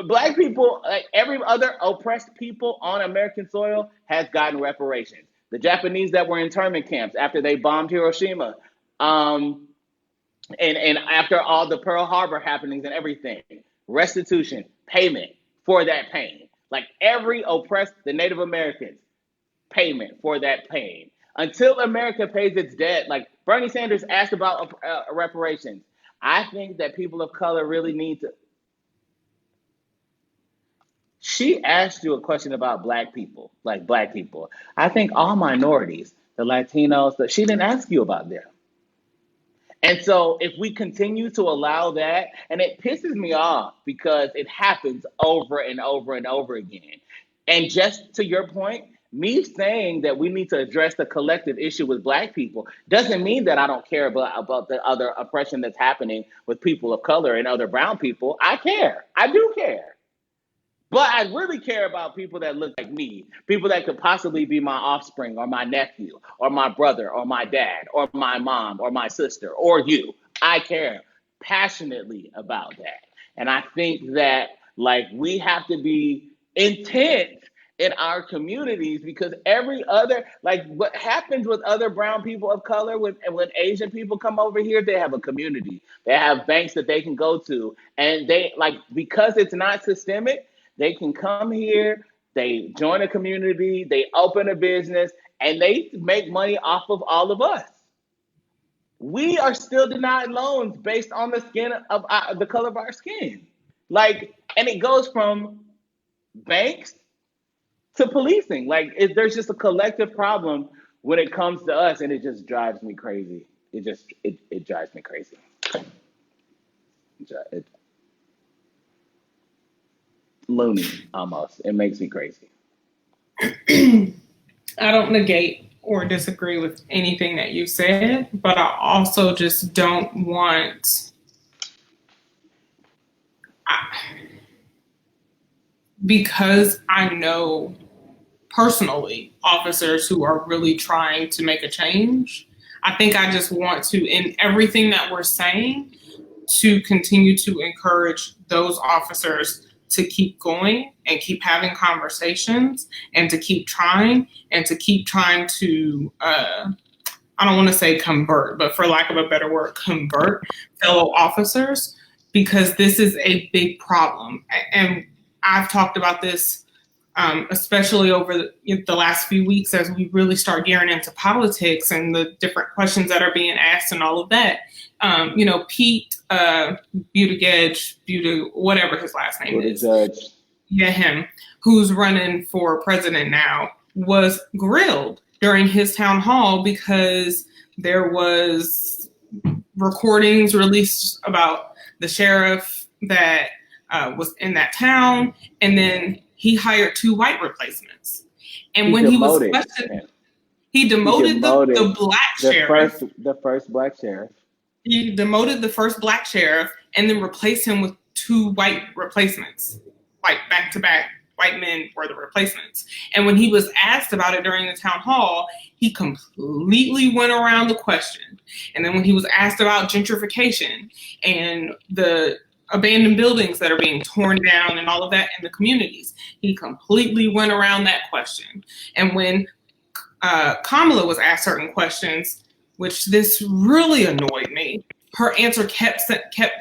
Black people, like every other oppressed people on American soil, has gotten reparations. The Japanese that were in internment camps after they bombed Hiroshima, and after all the Pearl Harbor happenings and everything, restitution, payment for that pain. Like every oppressed, the Native Americans, payment for that pain. Until America pays its debt, like Bernie Sanders asked about reparations. I think that people of color really need to. She asked you a question about black people, like black people. I think all minorities, the Latinos, she didn't ask you about them. And so if we continue to allow that, and it pisses me off because it happens over and over and over again. And just to your point, me saying that we need to address the collective issue with black people doesn't mean that I don't care about the other oppression that's happening with people of color and other brown people. I care. I do care. But I really care about people that look like me, people that could possibly be my offspring or my nephew or my brother or my dad or my mom or my sister or you. I care passionately about that. And I think that like we have to be intent in our communities because every other, like what happens with other brown people of color, when Asian people come over here, they have a community. They have banks that they can go to. And they like, because it's not systemic, they can come here, they join a community, they open a business, and they make money off of all of us. We are still denied loans based on the skin of the color of our skin. Like, and it goes from banks to policing. Like, there's just a collective problem when it comes to us, and it just drives me crazy. It drives me crazy. Loony almost. It makes me crazy. I don't negate or disagree with anything that you said, but I also just don't want because I know personally officers who are really trying to make a change. I think I just want to, in everything that we're saying, to continue to encourage those officers to keep going and keep having conversations and to keep trying to, I don't want to say convert, but for lack of a better word, convert fellow officers, because this is a big problem. And I've talked about this, especially over the last few weeks as we really start gearing into politics and the different questions that are being asked and all of that. Pete Buttigieg, whatever his last name is. Yeah, him, who's running for president now, was grilled during his town hall because there was recordings released about the sheriff that was in that town, and then he hired 2 white replacements. And when he was questioned, he demoted the black sheriff. The first black sheriff. He demoted the first black sheriff and then replaced him with 2 white replacements. Like back-to-back white men were the replacements. And when he was asked about it during the town hall, he completely went around the question. And then when he was asked about gentrification and the abandoned buildings that are being torn down and all of that in the communities, he completely went around that question. And when Kamala was asked certain questions, which this really annoyed me, her answer kept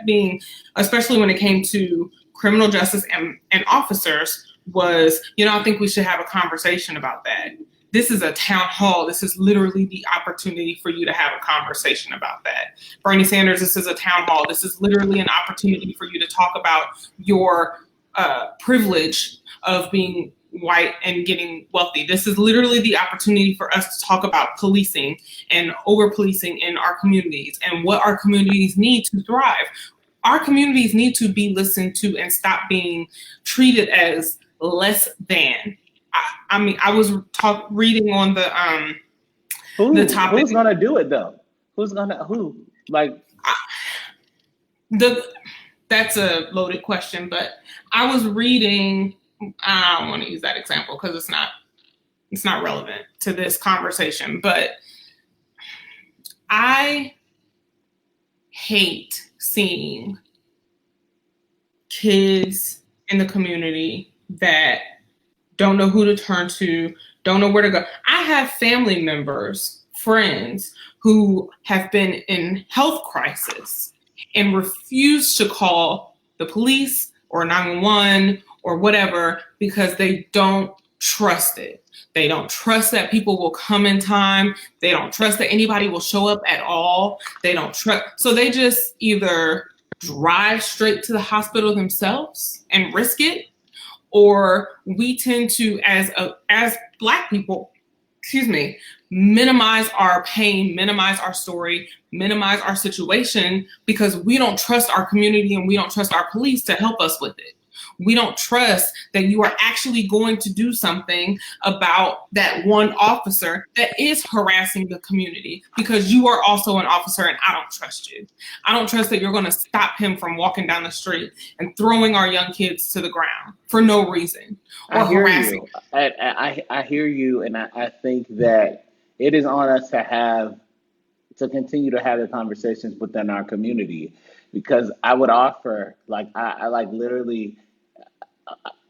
being, especially when it came to criminal justice and officers, was, I think we should have a conversation about that. This is a town hall. This is literally the opportunity for you to have a conversation about that. Bernie Sanders, this is a town hall. This is literally an opportunity for you to talk about your privilege of being white and getting wealthy. This is literally the opportunity for us to talk about policing and over-policing in our communities and what our communities need to thrive. our communities need to be listened to and stop being treated as less than. I mean, I was reading on the topic. Who's gonna do it though? Who like The That's a loaded question, but I was reading. I don't want to use that example because it's not relevant to this conversation. But I hate seeing kids in the community that don't know who to turn to, don't know where to go. I have family members, friends who have been in health crisis and refuse to call the police or 911 or whatever because they don't trust it. They don't trust that people will come in time. They don't trust that anybody will show up at all. They don't trust. So they just either drive straight to the hospital themselves and risk it, or we tend to, as Black people, minimize our pain, minimize our story, minimize our situation because we don't trust our community and we don't trust our police to help us with it. We don't trust that you are actually going to do something about that one officer that is harassing the community because you are also an officer and I don't trust you. I don't trust that you're going to stop him from walking down the street and throwing our young kids to the ground for no reason or harassing. I hear you, and I think that it is on us to continue to have the conversations within our community, because I would offer, like, I like literally,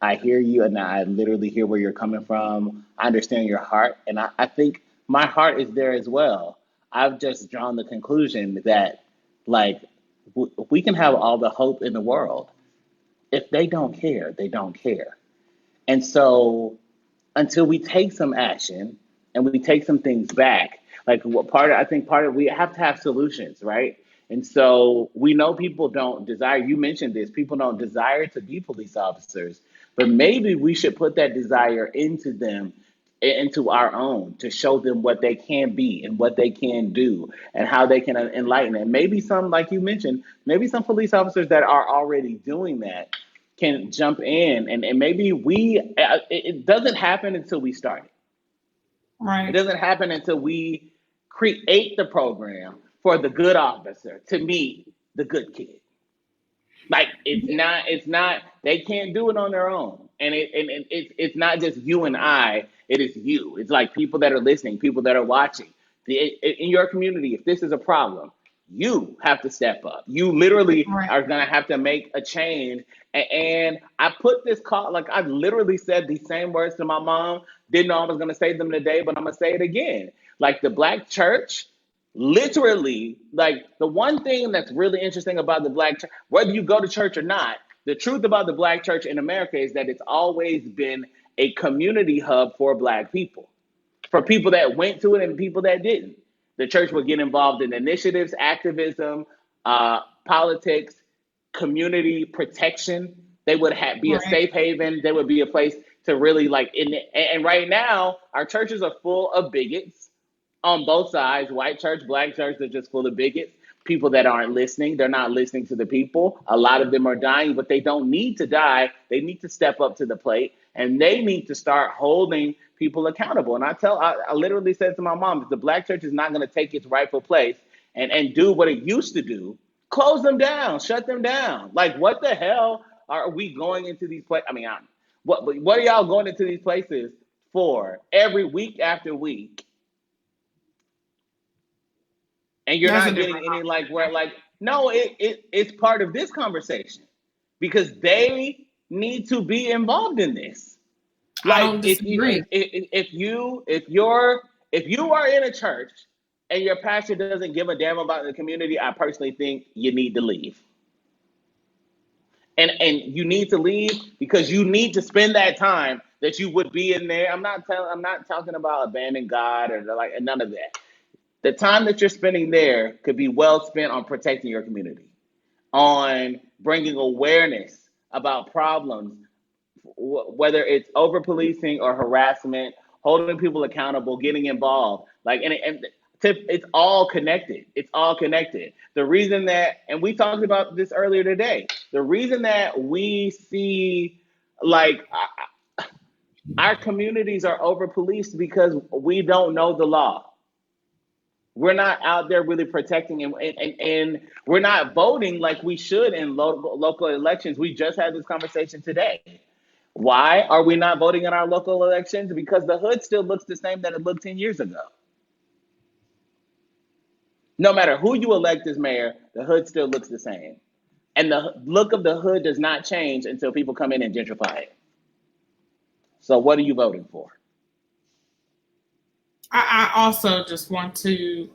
I hear you and I literally hear where you're coming from. I understand your heart, and I think my heart is there as well. I've just drawn the conclusion that, like, we can have all the hope in the world. If they don't care, they don't care. And so until we take some action and we take some things back, like what part of, I think part of, we have to have solutions, right? And so we know people don't desire, you mentioned this, people don't desire to be police officers, but maybe we should put that desire into them, into our own, to show them what they can be and what they can do and how they can enlighten. And maybe some, like you mentioned, maybe some police officers that are already doing that can jump in, and maybe it doesn't happen until we start it. It Right. doesn't happen until we create the program for the good officer to meet the good kid. Like, it's not they can't do it on their own. And it's not just you and I, it is you. It's like people that are listening, people that are watching. In your community, if this is a problem, you have to step up. You literally Right. are gonna have to make a change. And I put this call, like, I literally said these same words to my mom. Didn't know I was gonna say them today, but I'm gonna say it again. Like, the Black church, literally, like, the one thing that's really interesting about the Black church, whether you go to church or not, the truth about the Black church in America is that it's always been a community hub for Black people, for people that went to it and people that didn't. The church would get involved in initiatives, activism, politics, community protection. They would be a Right. safe haven. They would be a place to really, like, and right now our churches are full of bigots on both sides. White church, Black church, they're just full of bigots. People that aren't listening, they're not listening to the people. A lot of them are dying, but they don't need to die. They need to step up to the plate, and they need to start holding people accountable. And I literally said to my mom, if the Black church is not going to take its rightful place and do what it used to do, close them down, shut them down. Like, what the hell are we going into these places? I mean, what are y'all going into these places for every week after week? And you're That's a not getting different any, like, where, like, no, it's part of this conversation, because they need to be involved in this. I Like, don't disagree. if you are in a church and your pastor doesn't give a damn about the community, I personally think you need to leave. And you need to leave because you need to spend that time that you would be in there. I'm not talking about abandoning God or, like, none of that. The time that you're spending there could be well spent on protecting your community, on bringing awareness about problems, whether it's over policing or harassment, holding people accountable, getting involved. Like, and It's all connected. It's all connected. The reason that, and we talked about this earlier today, the reason that we see like our communities are over policed because we don't know the law. We're not out there really protecting, and we're not voting like we should in local elections. We just had this conversation today. Why are we not voting in our local elections? Because the hood still looks the same that it looked 10 years ago. No matter who you elect as mayor, the hood still looks the same. And the look of the hood does not change until people come in and gentrify it. So what are you voting for? I also just want to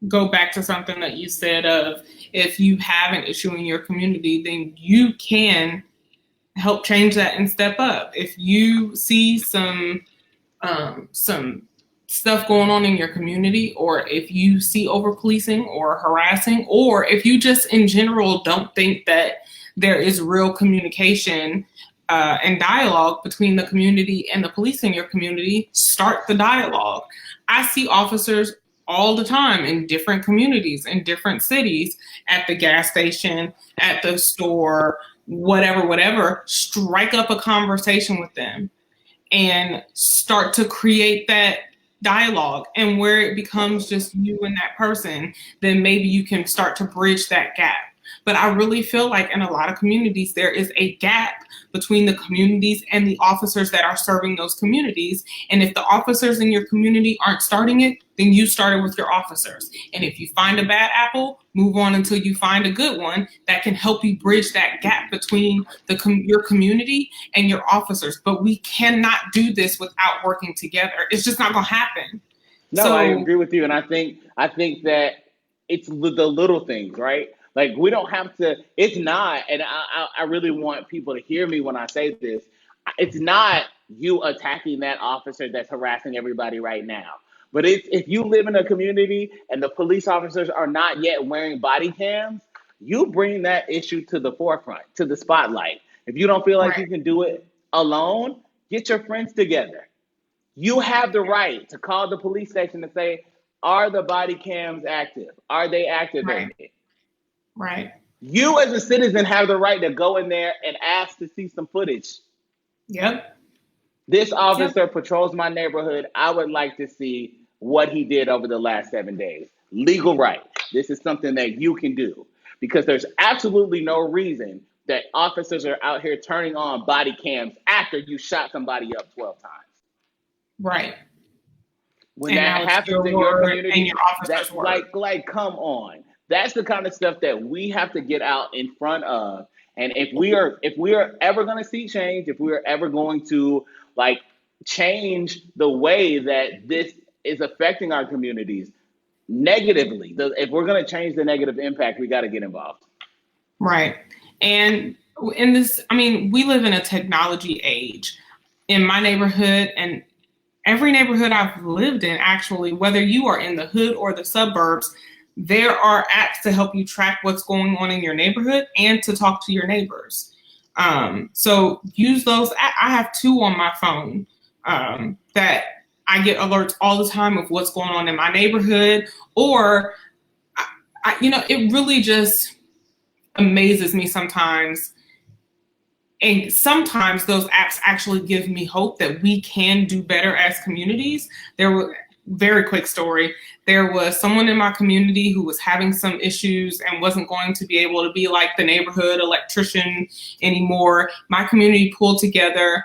go back to something that you said of, if you have an issue in your community, then you can help change that and step up. If you see some stuff going on in your community, or if you see over policing or harassing, or if you just in general don't think that there is real communication and dialogue between the community and the police in your community, start the dialogue. I see officers all the time in different communities, in different cities, at the gas station, at the store, whatever, strike up a conversation with them and start to create that dialogue. And where it becomes just you and that person, then maybe you can start to bridge that gap. But I really feel like in a lot of communities, there is a gap between the communities and the officers that are serving those communities. And if the officers in your community aren't starting it, then you start it with your officers. And if you find a bad apple, move on until you find a good one that can help you bridge that gap between your community and your officers. But we cannot do this without working together. It's just not going to happen. No, I agree with you. And I think that it's the little things, right? Like, we don't have to, it's not, and I really want people to hear me when I say this, it's not you attacking that officer that's harassing everybody right now. But if you live in a community and the police officers are not yet wearing body cams, you bring that issue to the forefront, to the spotlight. If you don't feel like you can do it alone, get your friends together. You have the right to call the police station and say, are the body cams active? Are they activated? Right. You as a citizen have the right to go in there and ask to see some footage. Yep. This officer patrols my neighborhood. I would like to see what he did over the last 7 days. Legal right. This is something that you can do, because there's absolutely no reason that officers are out here turning on body cams after you shot somebody up 12 times. Right. When that happens in your community, that's like, come on. That's the kind of stuff that we have to get out in front of. And if we are ever going to see change, if we are ever going to like change the way that this is affecting our communities negatively, if we're going to change the negative impact, we got to get involved. Right. And in this, I mean, we live in a technology age. In my neighborhood and every neighborhood I've lived in, actually, whether you are in the hood or the suburbs, there are apps to help you track what's going on in your neighborhood and to talk to your neighbors. So use those. I have 2 on my phone that I get alerts all the time of what's going on in my neighborhood. Or, it really just amazes me sometimes. And sometimes those apps actually give me hope that we can do better as communities. Very quick story. There was someone in my community who was having some issues and wasn't going to be able to be like the neighborhood electrician anymore. My community pulled together,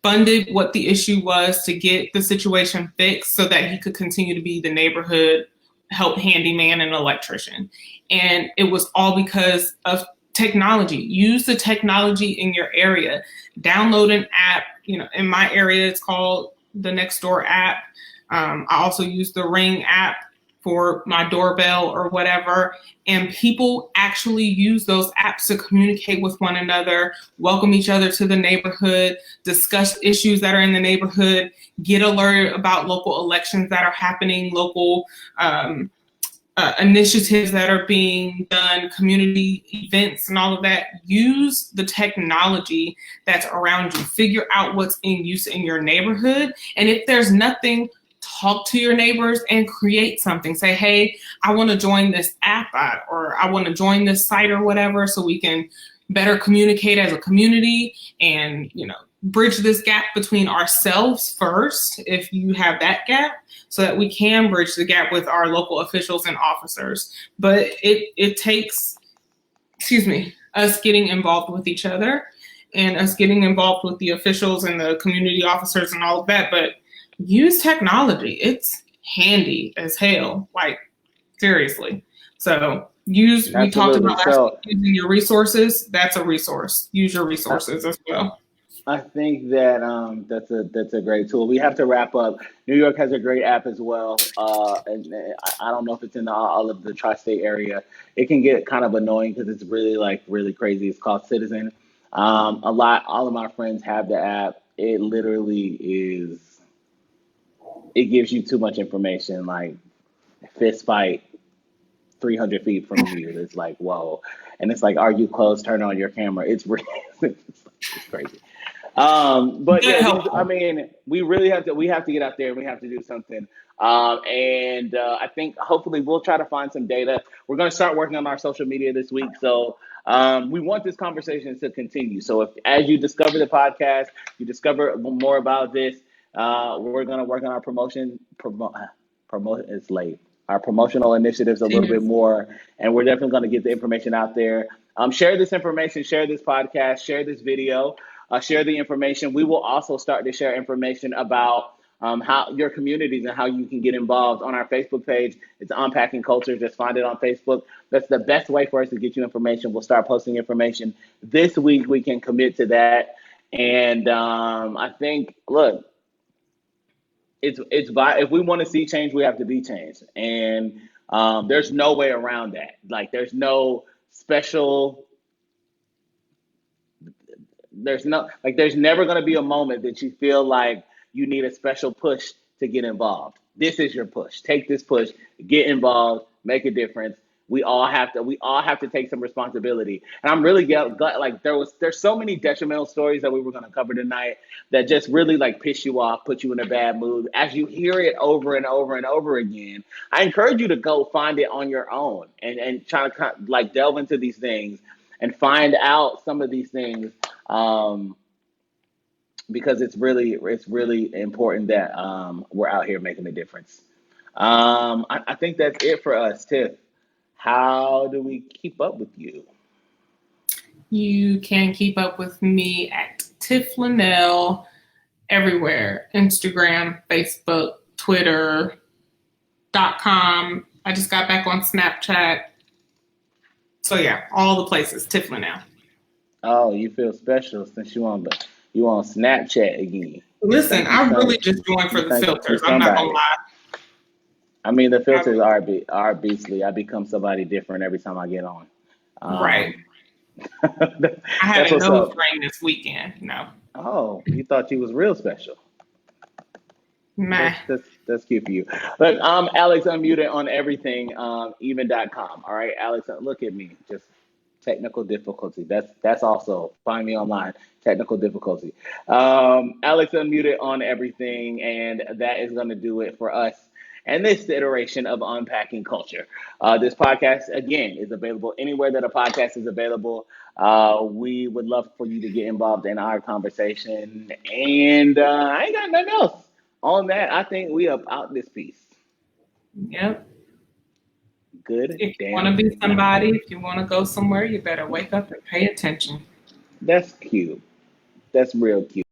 funded what the issue was to get the situation fixed so that he could continue to be the neighborhood help handyman and electrician. And it was all because of technology. Use the technology in your area. Download an app. In my area, it's called the Nextdoor app. I also use the Ring app for my doorbell or whatever. And people actually use those apps to communicate with one another, welcome each other to the neighborhood, discuss issues that are in the neighborhood, get alerted about local elections that are happening, local initiatives that are being done, community events and all of that. Use the technology that's around you. Figure out what's in use in your neighborhood. And if there's nothing, talk to your neighbors and create something. Say, hey, I want to join this app or I want to join this site or whatever, so we can better communicate as a community and, bridge this gap between ourselves first, if you have that gap, so that we can bridge the gap with our local officials and officers. But it takes, us getting involved with each other and us getting involved with the officials and the community officers and all of that. But use technology. It's handy as hell, like seriously. So we talked about using your resources. That's a resource. Use your resources as well. I think that that's a great tool. We have to wrap up. New York has a great app as well, and I don't know if it's in all of the tri-state area. It can get kind of annoying because it's really crazy. It's called Citizen. All of my friends have the app. It literally is. It gives you too much information, like fist fight 300 feet from you. It's like, whoa. And it's like, are you close? Turn on your camera. It's really, it's crazy. But yeah, I mean, we have to get out there and we have to do something. I think hopefully we'll try to find some data. We're going to start working on our social media this week. So we want this conversation to continue. So as you discover the podcast, you discover more about this, we're going to work on our our promotional initiatives a little bit more. And we're definitely going to get the information out there. Share this information, share this podcast, share this video. Share the information. We will also start to share information about how your communities and how you can get involved on our Facebook page. It's Unpacking Culture. Just find it on Facebook. That's the best way for us to get you information. We'll start posting information this week. We can commit to that. And I think, look, if we want to see change, we have to be changed. And there's no way around that. Like, there's no special. There's never going to be a moment that you feel like you need a special push to get involved. This is your push. Take this push, get involved, make a difference. We all have to take some responsibility. And I'm really glad, like there's so many detrimental stories that we were going to cover tonight that just really like piss you off, put you in a bad mood. As you hear it over and over and over again, I encourage you to go find it on your own and try to like delve into these things and find out some of these things. Because it's really important that we're out here making a difference. I think that's it for us, Tiff. How do we keep up with you? You can keep up with me at Tiff Lanelle everywhere. Instagram, Facebook, Twitter.com. I just got back on Snapchat. So yeah, all the places, Tiff Lanelle. Oh, you feel special since you on Snapchat again. Listen, I really just joined for the filters. I'm not gonna lie. I mean, the filters are beastly. I become somebody different every time I get on. Right. I had a nose ring this weekend. No. Oh, you thought you was real special. Meh. That's cute for you. Look, I'm Alex Unmuted on everything, even.com. All right, Alex, look at me. Just technical difficulty. That's also, find me online. Technical difficulty. Alex Unmuted on everything, and that is going to do it for us. And this iteration of Unpacking Culture. This podcast, again, is available anywhere that a podcast is available. We would love for you to get involved in our conversation. And I ain't got nothing else. On that, I think we are out this piece. Yep. Good. If you want to be somebody, if you want to go somewhere, you better wake up and pay attention. That's cute. That's real cute.